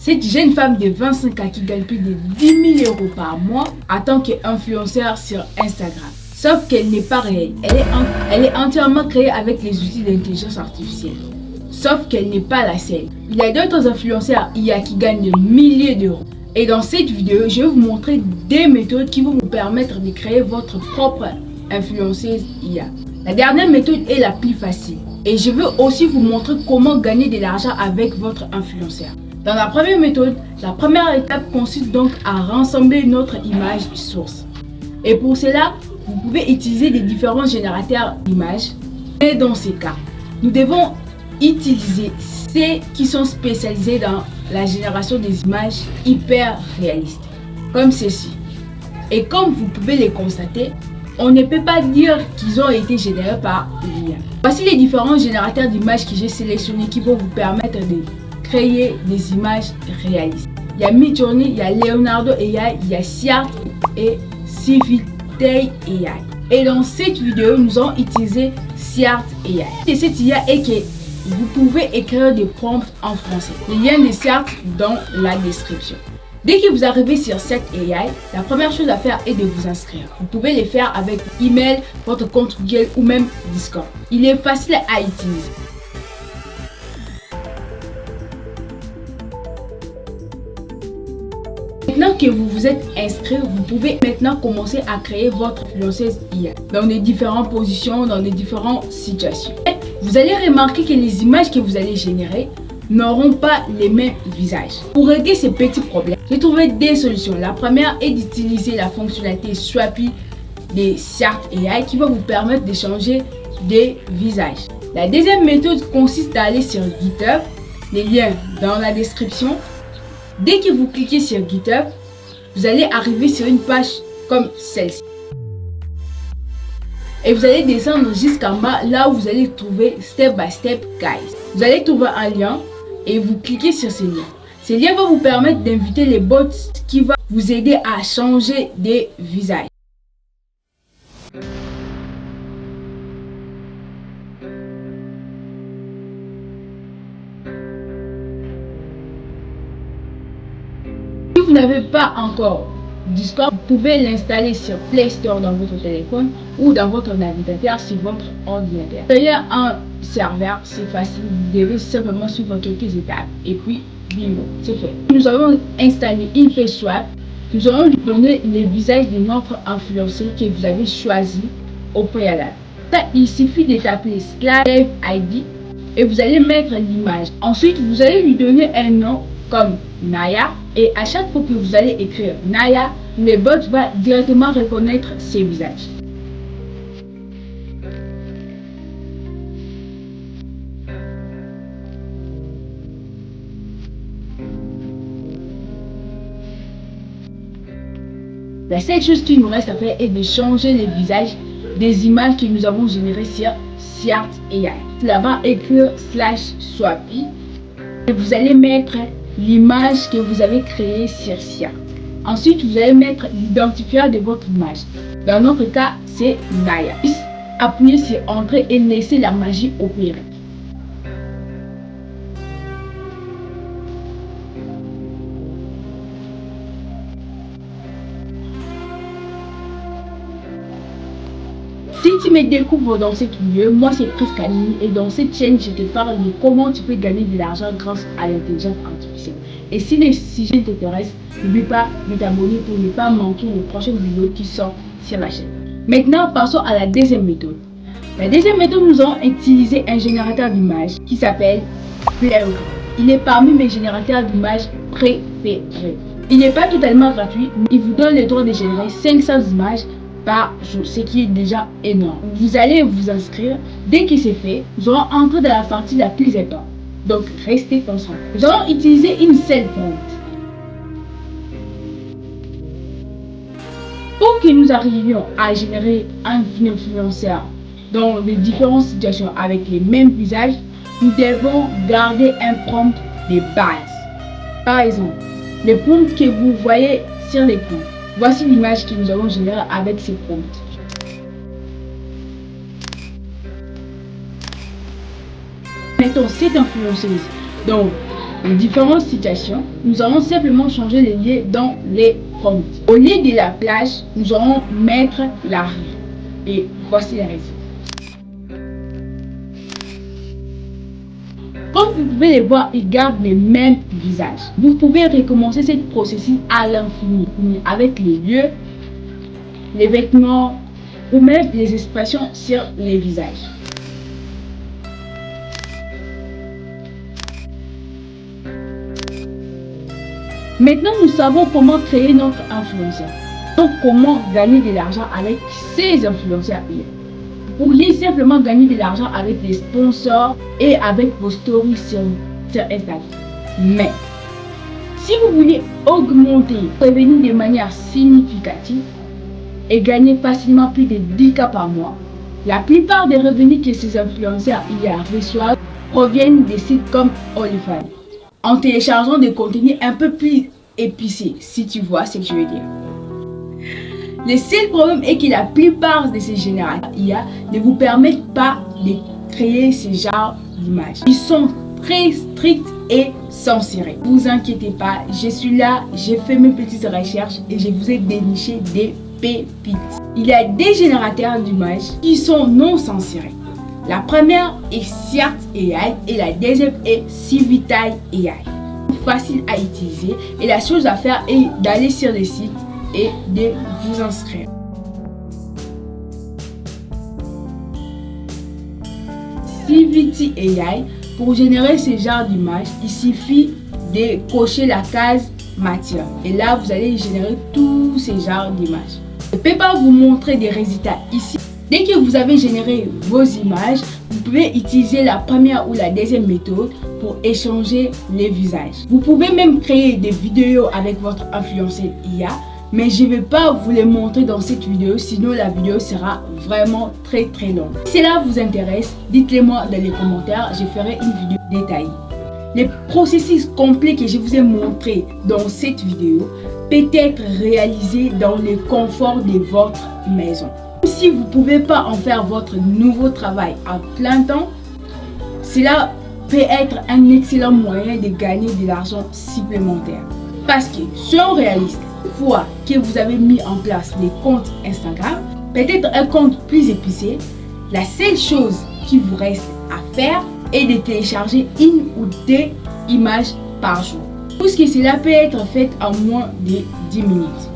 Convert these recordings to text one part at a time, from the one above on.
Cette jeune femme de 25 ans qui gagne plus de 10 000 € par mois en tant qu'influenceur sur Instagram. Sauf qu'elle n'est pas réelle. Elle est entièrement créée avec les outils d'intelligence artificielle. Sauf qu'elle n'est pas la seule. Il y a d'autres influenceurs IA qui gagnent des milliers d'euros. Et dans cette vidéo, je vais vous montrer des méthodes qui vont vous permettre de créer votre propre influenceuse IA. La dernière méthode est la plus facile. Et je veux aussi vous montrer comment gagner de l'argent avec votre influenceur. Dans la première méthode, la première étape consiste donc à rassembler notre image source. Et pour cela, vous pouvez utiliser des différents générateurs d'images. Mais dans ces cas, nous devons utiliser ceux qui sont spécialisés dans la génération des images hyper réalistes, comme ceci. Et comme vous pouvez les constater, on ne peut pas dire qu'ils ont été générés par l'IA. Voici les différents générateurs d'images que j'ai sélectionnés qui vont vous permettre de créer des images réalistes. Il y a Midjourney, il y a Leonardo AI, il y a Ciart et Civitay AI. Et dans cette vidéo, nous allons utiliser Ciart AI. Et cette IA est que vous pouvez écrire des prompts en français. Le lien de Ciart dans la description. Dès que vous arrivez sur cette AI, la première chose à faire est de vous inscrire. Vous pouvez le faire avec email, votre compte Google ou même Discord. Il est facile à utiliser. Maintenant que vous vous êtes inscrit, vous pouvez maintenant commencer à créer votre influenceuse IA dans des différentes positions, dans des différentes situations. Et vous allez remarquer que les images que vous allez générer n'auront pas les mêmes visages. Pour régler ces petits problèmes, j'ai trouvé des solutions. La première est d'utiliser la fonctionnalité Swappy de Ciart AI qui va vous permettre de changer des visages. La deuxième méthode consiste à aller sur GitHub, les liens dans la description. Dès que vous cliquez sur GitHub, vous allez arriver sur une page comme celle-ci. Et vous allez descendre jusqu'en bas, là où vous allez trouver Step by Step Guys. Vous allez trouver un lien et vous cliquez sur ce lien. Ce lien va vous permettre d'inviter les bots qui vont vous aider à changer des visages. Si vous n'avez pas encore Discord, vous pouvez l'installer sur Play Store dans votre téléphone ou dans votre navigateur sur votre ordinateur. Créer un serveur, c'est facile. Vous devez simplement suivre quelques étapes et puis bingo, c'est fait. Nous allons installer InFaceSwap. Nous allons lui donner le visage de notre influenceur que vous avez choisi au préalable. Ça, il suffit de taper /ID et vous allez mettre l'image. Ensuite, vous allez lui donner un nom comme Naya et à chaque fois que vous allez écrire Naya, le bot va directement reconnaître ses visages. La seule chose qu'il nous reste à faire est de changer les visages des images que nous avons générées sur Ciart AI. Là-bas, écrire /Swappy et vous allez mettre l'image que vous avez créée sur Ciart. Ensuite, vous allez mettre l'identifiant de votre image. Dans notre cas, c'est Naya. Appuyez sur Entrée et laissez la magie opérer. Si tu me découvres dans cette vidéo, moi c'est Priscani et dans cette chaîne je te parle de comment tu peux gagner de l'argent grâce à l'intelligence artificielle. Et si les sujets t'intéressent, n'oublie pas de t'abonner pour ne pas manquer les prochaines vidéos qui sortent sur la chaîne. Maintenant passons à la deuxième méthode. La deuxième méthode, nous allons utiliser un générateur d'images qui s'appelle Plurl. Il est parmi mes générateurs d'images préférés. Il n'est pas totalement gratuit, mais il vous donne le droit de générer 500 images par jour, ce qui est déjà énorme. Vous allez vous inscrire. Dès que c'est fait, nous allons entrer dans la partie la plus importante. Donc restez ensemble. Nous allons utiliser une seule prompt. Pour que nous arrivions à générer un influenceur dans les différentes situations avec les mêmes visages, nous devons garder un prompt de base. Par exemple, le prompt que vous voyez sur l'écran. Voici l'image que nous avons générée avec ces prompts. Mettons cette influenceuse. Donc, les différentes situations, nous allons simplement changer les lieux dans les prompts. Au lieu de la plage, nous allons mettre la rue. Et voici les raisons. Comme vous pouvez les voir, ils gardent les mêmes visages. Vous pouvez recommencer ce processus à l'infini avec les lieux, les vêtements ou même les expressions sur les visages. Maintenant, nous savons comment créer notre influenceur. Donc, comment gagner de l'argent avec ces influenceurs. Vous pourriez simplement gagner de l'argent avec des sponsors et avec vos stories sur Instagram. Mais, si vous voulez augmenter vos revenus de manière significative et gagner facilement plus de 10K par mois, la plupart des revenus que ces influenceurs reçoivent proviennent des sites comme OnlyFans, en téléchargeant des contenus un peu plus épicés, si tu vois ce que je veux dire. Le seul problème est que la plupart de ces générateurs IA ne vous permettent pas de créer ce genre d'images. Ils sont très stricts et censurés. Ne vous inquiétez pas, je suis là, j'ai fait mes petites recherches et je vous ai déniché des pépites. Il y a des générateurs d'images qui sont non censurés. La première est Cert AI et la deuxième est Civitai AI. Facile à utiliser et la chose à faire est d'aller sur le site et de vous inscrire. Civitai AI, pour générer ce genre d'image, il suffit de cocher la case matière et là vous allez générer tous ces genres d'images. Je ne peux pas vous montrer des résultats ici. Dès que vous avez généré vos images, vous pouvez utiliser la première ou la deuxième méthode pour échanger les visages. Vous pouvez même créer des vidéos avec votre influenceur IA, mais je ne vais pas vous les montrer dans cette vidéo, sinon la vidéo sera vraiment très longue. Si cela vous intéresse, dites-le moi dans les commentaires, je ferai une vidéo détaillée. Le processus complet que je vous ai montré dans cette vidéo peut être réalisé dans le confort de votre maison. Si vous ne pouvez pas en faire votre nouveau travail à plein temps, cela peut être un excellent moyen de gagner de l'argent supplémentaire. Parce que, soyons réalistes, une fois que vous avez mis en place les comptes Instagram, peut-être un compte plus épicé, la seule chose qui vous reste à faire est de télécharger une ou deux images par jour. Puisque cela peut être fait en moins de 10 minutes.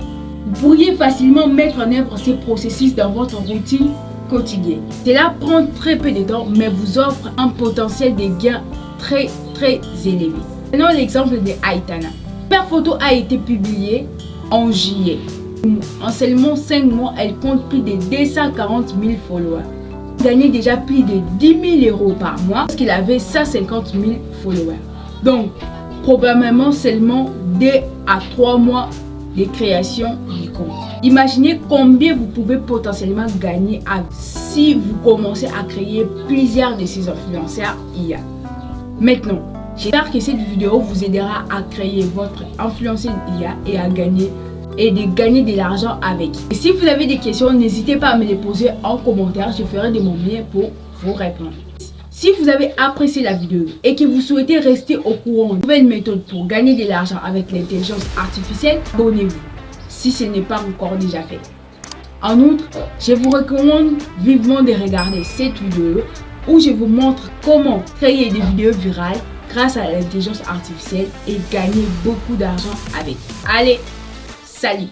Vous pourriez facilement mettre en œuvre ces processus dans votre routine quotidienne. Cela prend très peu de temps, mais vous offre un potentiel de gains très élevé. Prenons l'exemple de Aitana. La photo a été publiée en juillet. En seulement 5 mois, elle compte plus de 240 000 followers. Elle gagnait déjà plus de 10 000 € par mois parce qu'il avait 150 000 followers. Donc, probablement seulement 2 à 3 mois de création du compte. Imaginez combien vous pouvez potentiellement gagner si vous commencez à créer plusieurs de ces influenceurs IA. Maintenant, j'espère que cette vidéo vous aidera à créer votre influenceur IA et de gagner de l'argent avec. Et si vous avez des questions, n'hésitez pas à me les poser en commentaire, je ferai de mon mieux pour vous répondre. Si vous avez apprécié la vidéo et que vous souhaitez rester au courant de nouvelles méthodes pour gagner de l'argent avec l'intelligence artificielle, abonnez-vous si ce n'est pas encore déjà fait. En outre, je vous recommande vivement de regarder cette vidéo où je vous montre comment créer des vidéos virales grâce à l'intelligence artificielle et gagner beaucoup d'argent avec. Allez, salut!